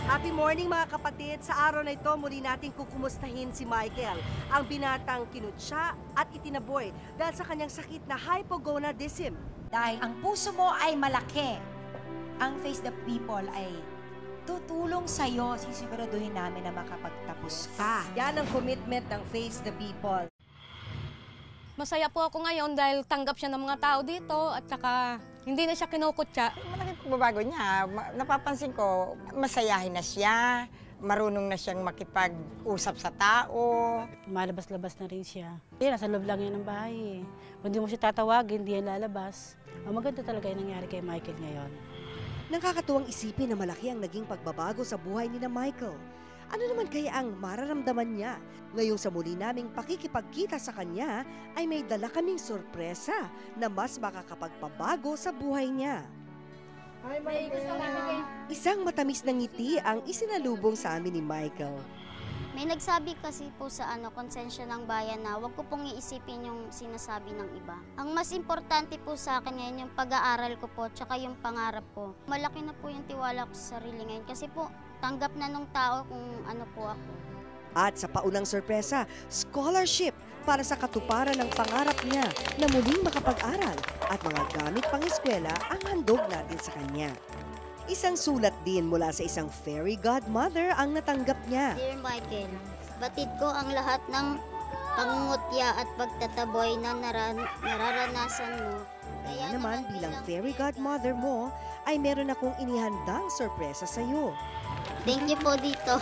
Happy morning mga kapatid! Sa araw na ito, muli natin kukumustahin si Michael, ang binatang kinutsa at itinaboy dahil sa kanyang sakit na hypogonadism. Dahil ang puso mo ay malaki, ang Face the People ay tutulong sa'yo. Sisiguraduhin namin na makapagtapos ka. Yan ang commitment ng Face the People. Masaya po ako ngayon dahil tanggap siya ng mga tao dito at saka hindi na siya kinukutya. Malaking pagbabago niya. Napapansin ko, masayahin na siya, marunong na siyang makipag-usap sa tao. Malabas-labas na rin siya. Nasa loob lang yan ng bahay. Kung di mo siya tatawagin, hindi yan lalabas. Ang maganda talaga yung nangyari kay Michael ngayon. Nakakatuwang isipin na malaki ang naging pagbabago sa buhay ni na Michael. Ano naman kaya ang mararamdaman niya? Ngayong sa muli naming pakikipagkita sa kanya ay may dala kaming sorpresa na mas makakapagpabago sa buhay niya. Hi, Michael! Isang matamis na ngiti ang isinalubong sa amin ni Michael. May nagsabi kasi po sa konsensya ng bayan na huwag ko pong iisipin yung sinasabi ng iba. Ang mas importante po sa akin ngayon yung pag-aaral ko po tsaka yung pangarap ko. Malaki na po yung tiwala ko sa sarili ngayon kasi po tanggap na nung tao kung ano po ako. At sa paunang sorpresa, scholarship para sa katuparan ng pangarap niya na muling makapag-aral at mga gamit pang-eskwela ang handog natin sa kanya. Isang sulat din mula sa isang fairy godmother ang natanggap niya. Dear Michael, batid ko ang lahat ng pangungutya at pagtataboy na nararanasan mo. Kaya naman bilang fairy godmother mo ay meron akong inihandang sorpresa sa iyo. Thank you po dito.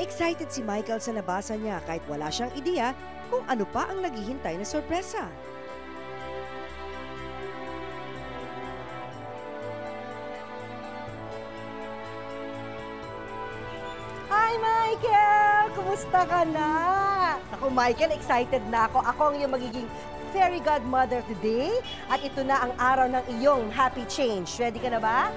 Excited si Michael sa nabasa niya kahit wala siyang ideya kung ano pa ang naghihintay na sorpresa. Hi Michael! Kumusta ka na? Ako Michael, excited na ako. Ako ang iyong magiging fairy godmother today at ito na ang araw ng iyong happy change. Ready ka na ba?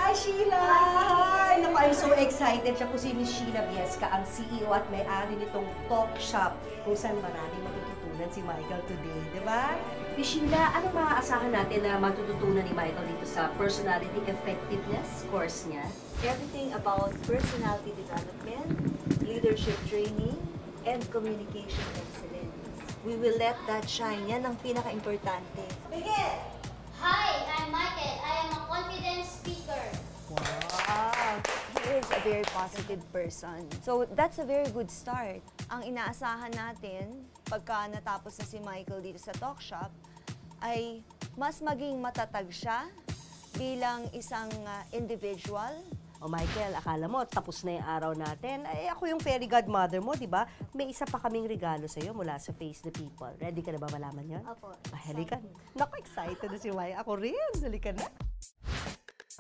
Hi, Sheila! Hi! Naku, I'm so excited. Siya po si Miss Sheila Viesca, ang CEO at may-ari nitong talk shop kung saan maraming matututunan si Michael today, di ba? Miss Sheila, ano maaasahan natin na matututunan ni Michael dito sa personality effectiveness course niya? Everything about personality development, leadership training, and communication excellence. We will let that shine. Yan ang pinaka-importante. Begin! Hi, I'm Michael. I am a confident speaker. Wow! He is a very positive person. So, that's a very good start. Ang inaasahan natin, pagka natapos na si Michael dito sa talk shop, ay mas maging matatag siya bilang isang individual. O Michael, akala mo tapos na yung araw natin. Ay, ako yung fairy godmother mo, di ba? May isa pa kaming regalo sa'yo mula sa Face the People. Ready ka na ba malaman yun? Opo. Ay, halika. Naku, excited na si Maya. Ako rin. Halika na.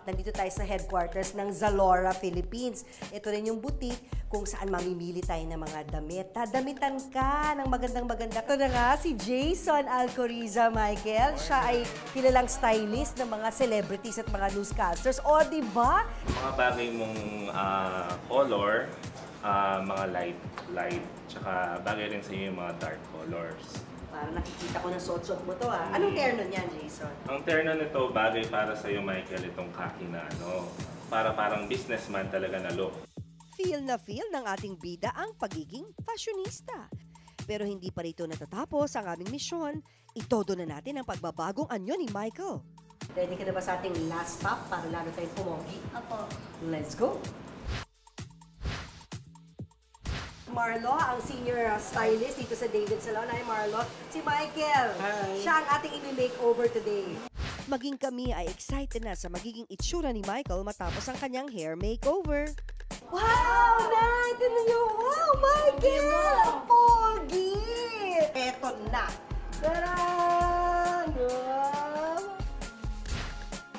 Nandito tayo sa headquarters ng Zalora, Philippines. Ito rin yung boutique kung saan mamimili tayo ng mga damit. Damitan ka ng magandang-maganda. Ito na nga, si Jason Alcoriza, Michael. Siya ay kilalang stylist ng mga celebrities at mga newscasters. O, di ba? Mga bagay mong color, mga light, tsaka bagay rin sa iyo yung mga dark colors. Parang nakikita ko ng suot-suot mo to ah. Anong terno niyan, Jason? Ang terno nito, bagay para sa iyo, Michael, itong khaki na para parang businessman talaga na look. Feel na feel ng ating bida ang pagiging fashionista. Pero hindi pa rito natatapos ang aming misyon. Itodo na natin ang pagbabagong anyo ni Michael. Ready ka na ba sa ating last stop para lalo tayong pumogi? Opo. Let's go! Marlo, ang senior stylist dito sa David Salon. Hi Marlo. Si Michael. Hi. Siya ang ating ini-makeover today. Maging kami ay excited na sa magiging itsura ni Michael matapos ang kanyang hair makeover. Wow! Nice! Tignan niyo! Wow, Michael! Ang pogi! Eto na! Taran! Wow!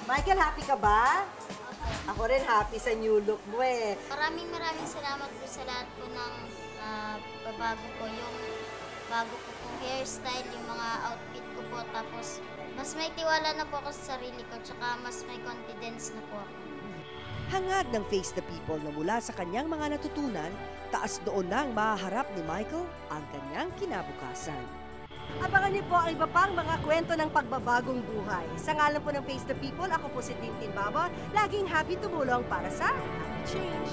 Michael, happy ka ba? Ako rin happy sa new look mo eh. Maraming salamat po sa lahat po ng bago ko. Yung bago ko pong hairstyle, yung mga outfit ko po. Tapos, mas may tiwala na po ako sa sarili ko. Tsaka mas may confidence na po ako. Hangad ng Face the People na mula sa kanyang mga natutunan, taas doon nang mahaharap ni Michael ang kanyang kinabukasan. Abangan niyo po ang iba pang mga kwento ng pagbabagong buhay. Sa ngalan po ng Face the People, ako po si Tintin Baba, laging happy tumulong para sa Happy Change.